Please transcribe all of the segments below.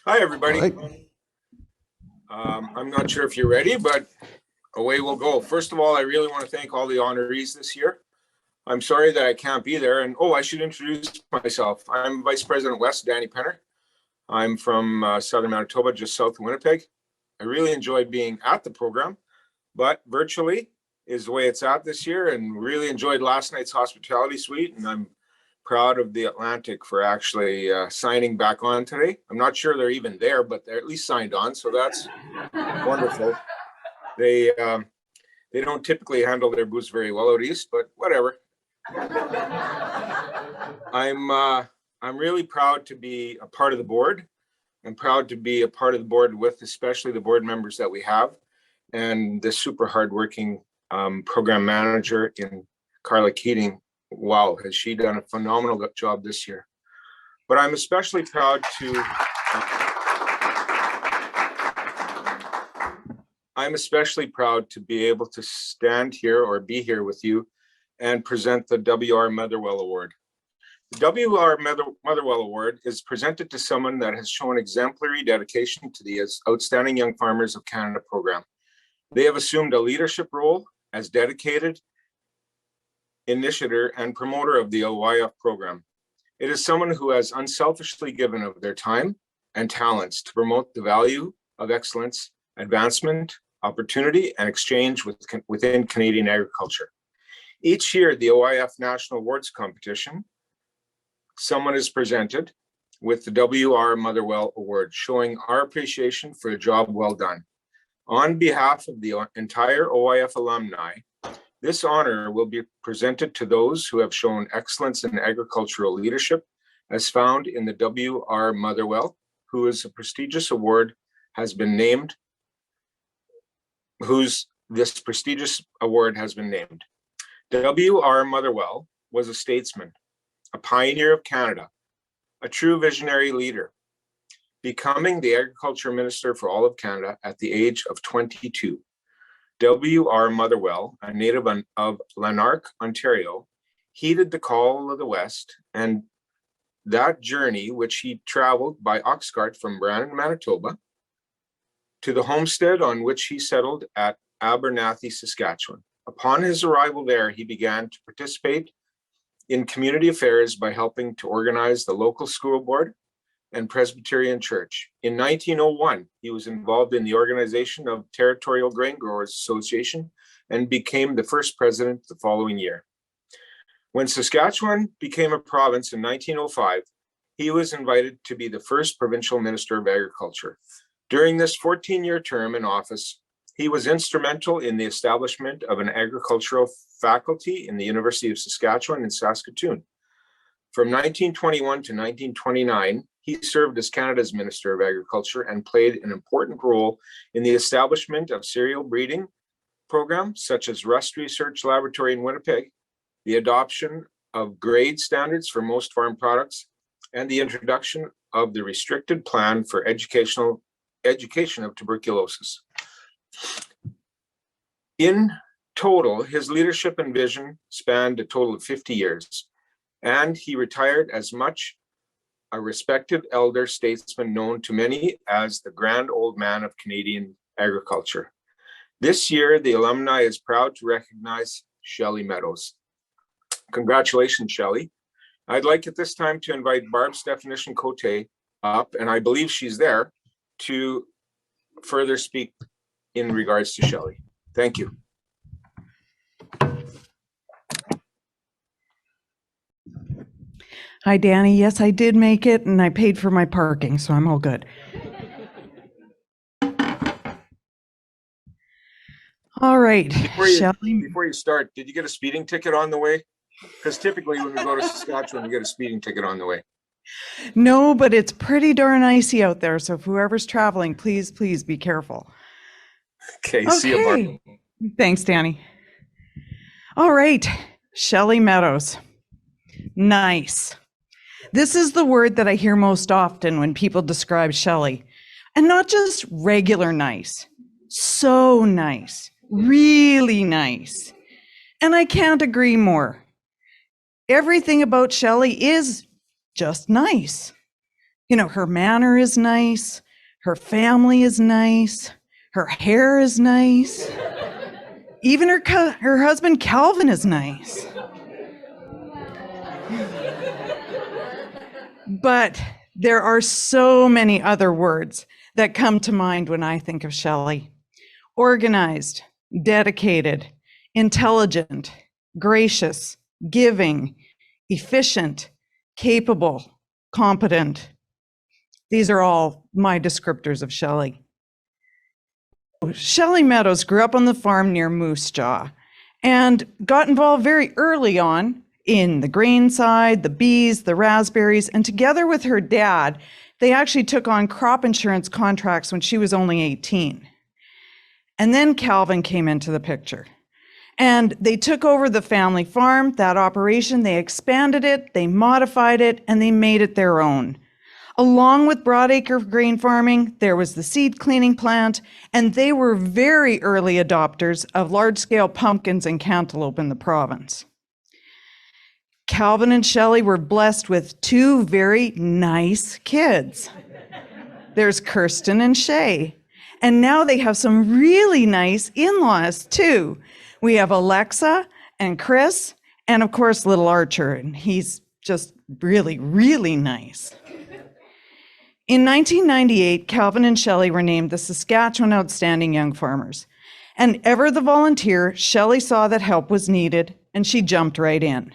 Hi, everybody. All right. I'm not sure if you're ready, but away we'll go. First of all, I really want to thank all the honorees this year. I'm sorry that I can't be there. And I should introduce myself. I'm Vice President West, Danny Penner. I'm from Southern Manitoba, just south of Winnipeg. I really enjoyed being at the program, but virtually is the way it's at this year, and really enjoyed last night's hospitality suite. And I'm proud of the Atlantic for actually signing back on today. I'm not sure they're even there, but they're at least signed on, so that's wonderful. They don't typically handle their booze very well out east, but whatever. I'm really proud to be a part of the board. I'm proud to be a part of the board with especially the board members that we have, and the super hardworking program manager in Carla Keating. Wow, has she done a phenomenal job this year. But I'm especially proud to be able to stand here or be here with you and present the W.R. Motherwell Award. The W.R. Motherwell Award is presented to someone that has shown exemplary dedication to the Outstanding Young Farmers of Canada program. They have assumed a leadership role as dedicated initiator and promoter of the COYF program. It is someone who has unselfishly given of their time and talents to promote the value of excellence, advancement, opportunity, and exchange within Canadian agriculture. Each year, the COYF National Awards Competition, someone is presented with the W.R. Motherwell Award, showing our appreciation for a job well done. On behalf of the entire COYF alumni, this honor will be presented to those who have shown excellence in agricultural leadership, as found in the W.R. Motherwell, whose prestigious award has been named. This prestigious award has been named. W.R. Motherwell was a statesman, a pioneer of Canada, a true visionary leader, becoming the Agriculture Minister for all of Canada at the age of 22. W.R. Motherwell, a native of Lanark, Ontario, heeded the call of the West, and that journey, which he traveled by ox cart from Brandon, Manitoba, to the homestead on which he settled at Abernathy, Saskatchewan. Upon his arrival there, he began to participate in community affairs by helping to organize the local school board and Presbyterian Church. In 1901, he was involved in the organization of Territorial Grain Growers Association and became the first president the following year. When Saskatchewan became a province in 1905, he was invited to be the first provincial minister of agriculture. During this 14-year term in office, he was instrumental in the establishment of an agricultural faculty in the University of Saskatchewan in Saskatoon. From 1921 to 1929, he served as Canada's Minister of Agriculture and played an important role in the establishment of cereal breeding programs such as Rust Research Laboratory in Winnipeg, the adoption of grade standards for most farm products, and the introduction of the restricted plan for education of tuberculosis. In total, his leadership and vision spanned a total of 50 years, and he retired as much a respected elder statesman known to many as the grand old man of Canadian agriculture. This year, the alumni is proud to recognize Shelley Meadows. Congratulations, Shelley. I'd like at this time to invite Barb Definition Cote up, and I believe she's there, to further speak in regards to Shelley. Thank you. Hi, Danny. Yes, I did make it, and I paid for my parking, so I'm all good. All right, Shelley. Before you start, did you get a speeding ticket on the way? Because typically when we go to Saskatchewan, you get a speeding ticket on the way. No, but it's pretty darn icy out there, so if whoever's traveling, please be careful. Okay. See you, Barb. Thanks, Danny. All right, Shelley Meadows. Nice. This is the word that I hear most often when people describe Shelley. And not just regular nice, so nice, really nice. And I can't agree more. Everything about Shelley is just nice. You know, her manner is nice, her family is nice, her hair is nice. Even her husband Calvin is nice. But there are so many other words that come to mind when I think of Shelley. Organized, dedicated, intelligent, gracious, giving, efficient, capable, competent. These are all my descriptors of Shelley. Shelley Meadows grew up on the farm near Moose Jaw and got involved very early on in the grain side, the bees, the raspberries, and together with her dad, they actually took on crop insurance contracts when she was only 18. And then Calvin came into the picture. And they took over the family farm, that operation, they expanded it, they modified it, and they made it their own. Along with broadacre grain farming, there was the seed cleaning plant, and they were very early adopters of large-scale pumpkins and cantaloupe in the province. Calvin and Shelley were blessed with two very nice kids. There's Kirsten and Shay. And now they have some really nice in-laws too. We have Alexa and Chris, and of course, little Archer, and he's just really, really nice. In 1998, Calvin and Shelley were named the Saskatchewan Outstanding Young Farmers. And ever the volunteer, Shelley saw that help was needed, and she jumped right in.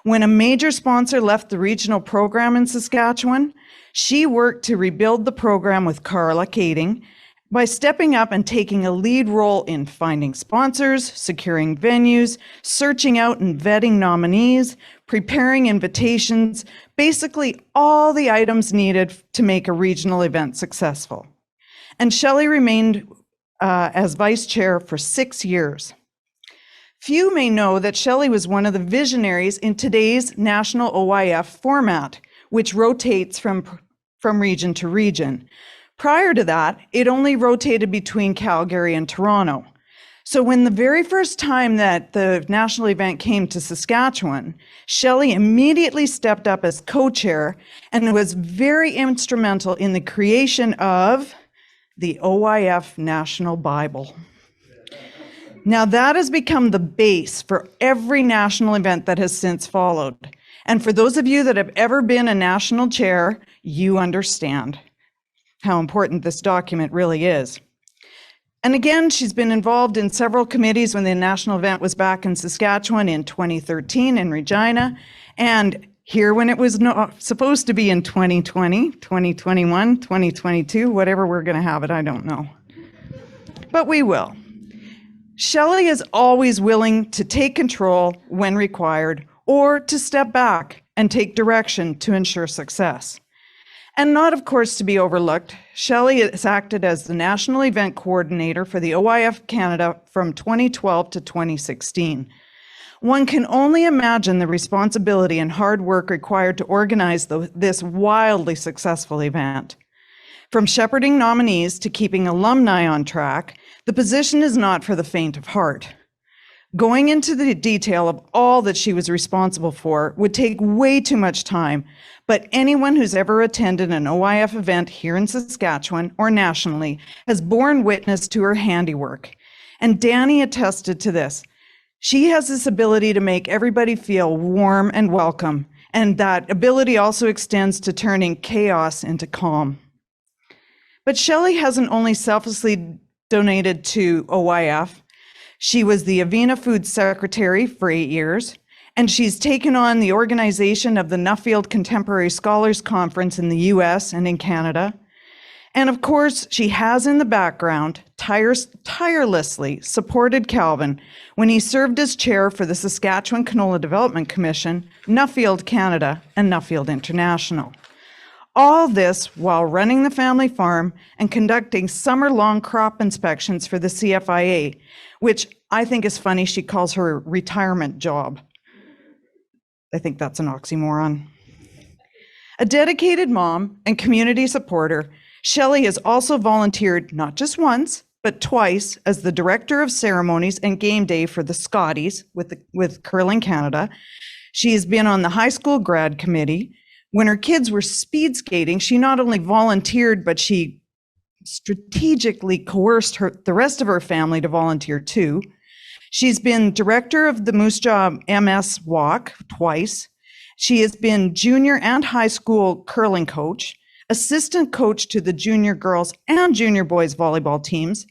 When a major sponsor left the regional program in Saskatchewan, she worked to rebuild the program with Carla Kading by stepping up and taking a lead role in finding sponsors, securing venues, searching out and vetting nominees, preparing invitations, basically all the items needed to make a regional event successful. And Shelley remained as vice chair for 6 years. Few may know that Shelley was one of the visionaries in today's national OYF format, which rotates from region to region. Prior to that, it only rotated between Calgary and Toronto. So when the very first time that the national event came to Saskatchewan, Shelley immediately stepped up as co-chair and was very instrumental in the creation of the OYF National Bible. Now that has become the base for every national event that has since followed. And for those of you that have ever been a national chair, you understand how important this document really is. And again, she's been involved in several committees when the national event was back in Saskatchewan in 2013 in Regina, and here when it was supposed to be in 2020, 2021, 2022, whatever we're going to have it, I don't know. But we will. Shelley is always willing to take control when required or to step back and take direction to ensure success. And not, of course, to be overlooked, Shelley has acted as the National Event Coordinator for the OYF Canada from 2012 to 2016. One can only imagine the responsibility and hard work required to organize this wildly successful event. From shepherding nominees to keeping alumni on track, the position is not for the faint of heart. Going into the detail of all that she was responsible for would take way too much time, but anyone who's ever attended an OYF event here in Saskatchewan or nationally has borne witness to her handiwork. And Danny attested to this. She has this ability to make everybody feel warm and welcome, and that ability also extends to turning chaos into calm. But Shelley hasn't only selflessly donated to OYF. She was the Avena Food Secretary for 8 years, and she's taken on the organization of the Nuffield Contemporary Scholars Conference in the US and in Canada. And of course, she has in the background tirelessly supported Calvin when he served as chair for the Saskatchewan Canola Development Commission, Nuffield Canada, and Nuffield International. All this while running the family farm and conducting summer-long crop inspections for the CFIA, which I think is funny. She calls her retirement job. I think that's an oxymoron. A dedicated mom and community supporter, Shelley has also volunteered not just once, but twice as the Director of Ceremonies and Game Day for the Scotties with Curling Canada. She has been on the High School Grad Committee, When her kids were speed skating, she not only volunteered, but she strategically coerced the rest of her family to volunteer too. She's been director of the Moose Jaw MS Walk twice. She has been junior and high school curling coach, assistant coach to the junior girls and junior boys volleyball teams,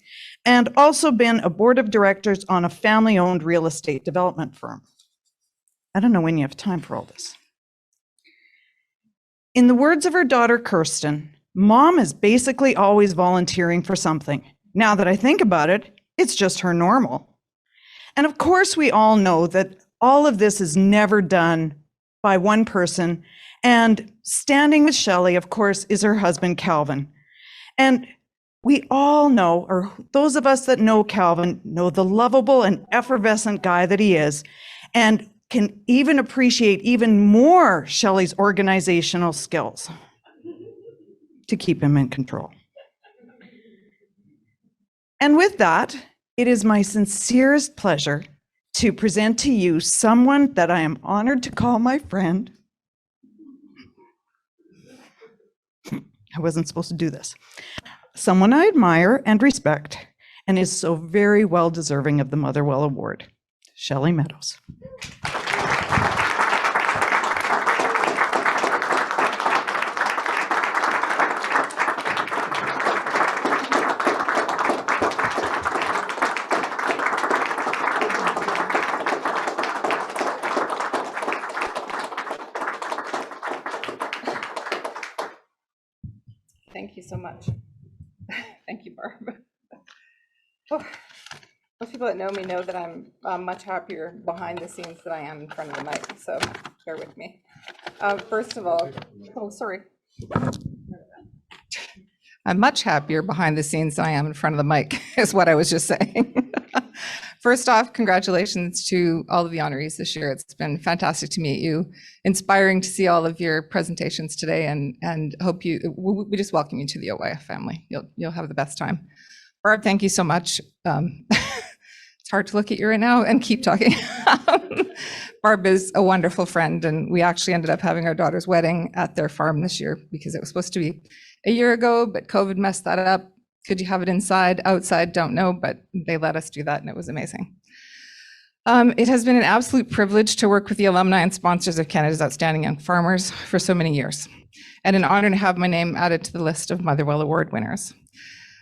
and also been a board of directors on a family-owned real estate development firm. I don't know when you have time for all this. In the words of her daughter, Kirsten, Mom is basically always volunteering for something. Now that I think about it, it's just her normal. And of course, we all know that all of this is never done by one person. And standing with Shelley, of course, is her husband, Calvin. And we all know, or those of us that know Calvin, know the lovable and effervescent guy that he is, and can even appreciate even more Shelley's organizational skills to keep him in control. And with that, it is my sincerest pleasure to present to you someone that I am honored to call my friend. I wasn't supposed to do this. Someone I admire and respect and is so very well deserving of the Motherwell Award, Shelley Meadows. Thank you so much. Thank you, Barb. Oh, most people that know me know that I'm much happier behind the scenes than I am in front of the mic, so bear with me. First of all, oh, sorry. I'm much happier behind the scenes than I am in front of the mic, is what I was just saying. First off, congratulations to all of the honorees this year. It's been fantastic to meet you, inspiring to see all of your presentations today, and hope we just welcome you to the OYF family. You'll have the best time. Barb, thank you so much. It's hard to look at you right now and keep talking. Barb is a wonderful friend, and we actually ended up having our daughter's wedding at their farm this year because it was supposed to be a year ago, but COVID messed that up. Could you have it inside, outside? Don't know, but they let us do that, and it was amazing. It has been an absolute privilege to work with the alumni and sponsors of Canada's Outstanding Young Farmers for so many years, and an honor to have my name added to the list of Motherwell Award winners.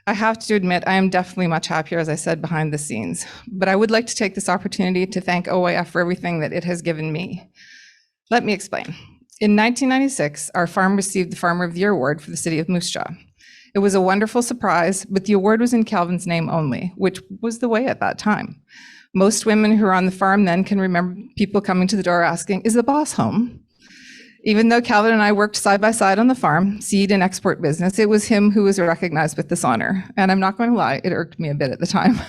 I have to admit, I am definitely much happier, as I said, behind the scenes, but I would like to take this opportunity to thank OYF for everything that it has given me. Let me explain. In 1996, our farm received the Farmer of the Year award for the city of Moose Jaw. It was a wonderful surprise, but the award was in Calvin's name only, which was the way at that time. Most women who were on the farm then can remember people coming to the door asking, "Is the boss home?" Even though Calvin and I worked side by side on the farm, seed and export business, it was him who was recognized with this honor. And I'm not going to lie, it irked me a bit at the time.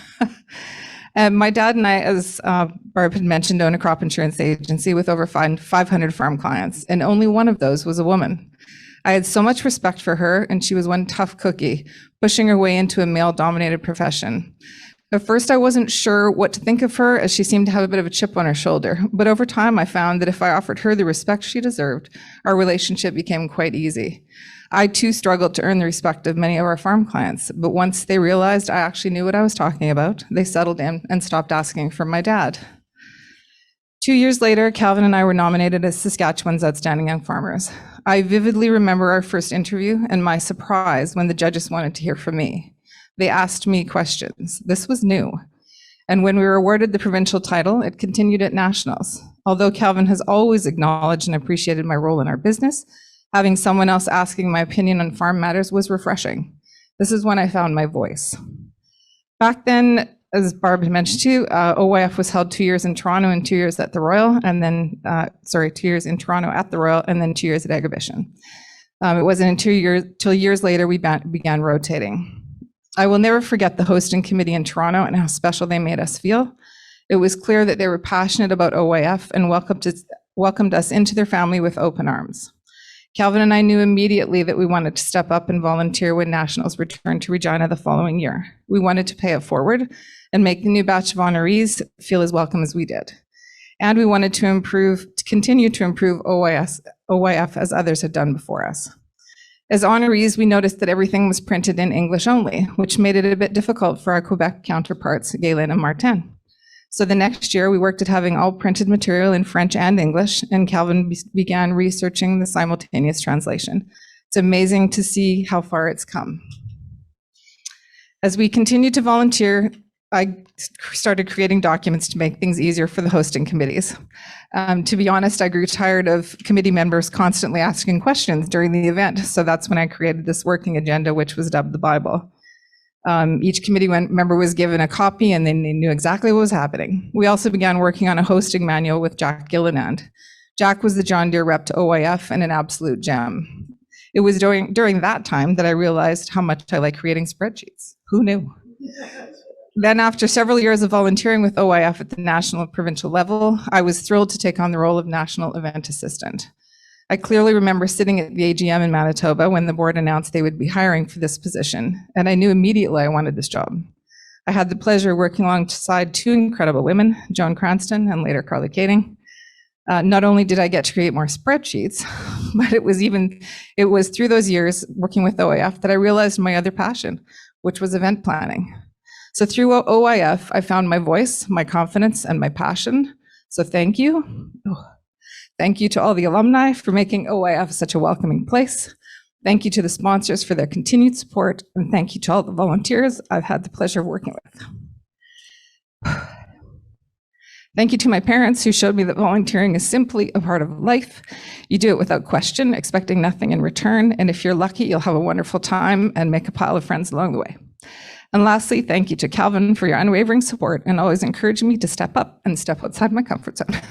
And my dad and I, as Barb had mentioned, own a crop insurance agency with over 500 farm clients, and only one of those was a woman. I had so much respect for her, and she was one tough cookie, pushing her way into a male-dominated profession. At first, I wasn't sure what to think of her, as she seemed to have a bit of a chip on her shoulder. But over time, I found that if I offered her the respect she deserved, our relationship became quite easy. I too struggled to earn the respect of many of our farm clients, but once they realized I actually knew what I was talking about, they settled in and stopped asking for my dad. 2 years later, Calvin and I were nominated as Saskatchewan's Outstanding Young Farmers. I vividly remember our first interview and my surprise when the judges wanted to hear from me. They asked me questions. This was new. And when we were awarded the provincial title, it continued at nationals. Although Calvin has always acknowledged and appreciated my role in our business, having someone else asking my opinion on farm matters was refreshing. This is when I found my voice. Back then, as Barb had mentioned too, OYF was held 2 years in Toronto and 2 years at the Royal, and then, 2 years in Toronto at the Royal, and then 2 years at Exhibition. It wasn't until years later we began rotating. I will never forget the hosting committee in Toronto and how special they made us feel. It was clear that they were passionate about OYF and welcomed us into their family with open arms. Calvin and I knew immediately that we wanted to step up and volunteer when nationals returned to Regina the following year. We wanted to pay it forward and make the new batch of honorees feel as welcome as we did. And we wanted to continue to improve OYF as others had done before us. As honorees, we noticed that everything was printed in English only, which made it a bit difficult for our Quebec counterparts, Galen and Martin. So the next year, we worked at having all printed material in French and English, and Calvin began researching the simultaneous translation. It's amazing to see how far it's come. As we continued to volunteer, I started creating documents to make things easier for the hosting committees. To be honest, I grew tired of committee members constantly asking questions during the event, so that's when I created this working agenda, which was dubbed the Bible. Each committee member was given a copy and then they knew exactly what was happening. We also began working on a hosting manual with Jack Gilliland. Jack was the John Deere rep to OYF and an absolute gem. It was during that time that I realized how much I like creating spreadsheets. Who knew? Then after several years of volunteering with OYF at the national and provincial level, I was thrilled to take on the role of national event assistant. I clearly remember sitting at the AGM in Manitoba when the board announced they would be hiring for this position, and I knew immediately I wanted this job. I had the pleasure of working alongside two incredible women, Joan Cranston and later Carly Kading. Not only did I get to create more spreadsheets, but it was through those years working with OYF that I realized my other passion, which was event planning. So through OYF, I found my voice, my confidence, and my passion. So thank you. Thank you to all the alumni for making OYF such a welcoming place. Thank you to the sponsors for their continued support. And thank you to all the volunteers I've had the pleasure of working with. Thank you to my parents who showed me that volunteering is simply a part of life. You do it without question, expecting nothing in return. And if you're lucky, you'll have a wonderful time and make a pile of friends along the way. And lastly, thank you to Calvin for your unwavering support and always encouraging me to step up and step outside my comfort zone.